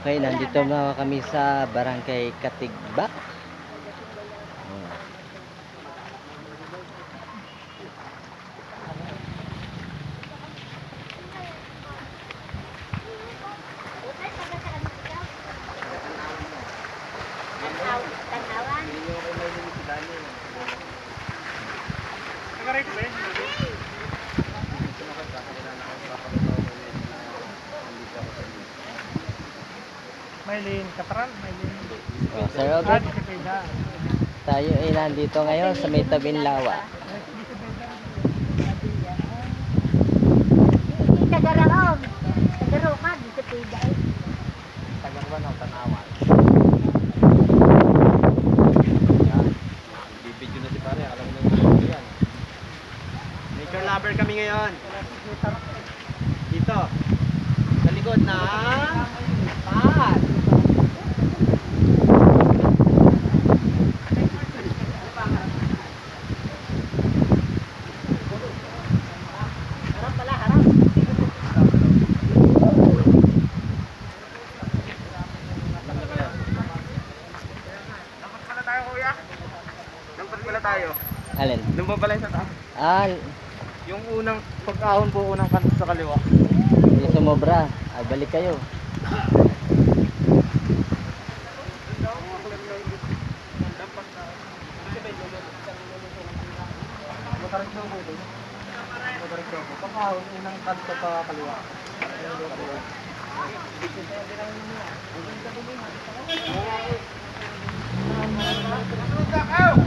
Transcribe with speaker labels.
Speaker 1: Okay, nandito na kami sa Barangay Katigbak.
Speaker 2: Maylin Katral, Maylin.
Speaker 1: Oh, Sir Robert, tayo ay nandito ngayon sa may Tabinlawa.
Speaker 3: Tagaraon. Tagarokan, dito pwede eh.
Speaker 1: Tagarwan ng Tanawan.
Speaker 4: Bibidyo na si pare, alam mo na yan. Nature lover kami ngayon. Dito. Sa likod na pahat.
Speaker 3: Harap pala, harap.
Speaker 4: Dapat pala tayo kuya. Dapat pala tayo.
Speaker 1: Alin?
Speaker 4: Nung ba pala yung sa taas?
Speaker 1: Ah,
Speaker 4: Yung unang pag-ahon po unang kanto sa kaliwa.
Speaker 1: yung sumobra. Ay, balik kayo.
Speaker 4: Matarik daw po doon. Matarik daw po. Pag-ahon unang kanto sa kaliwa. Ayun,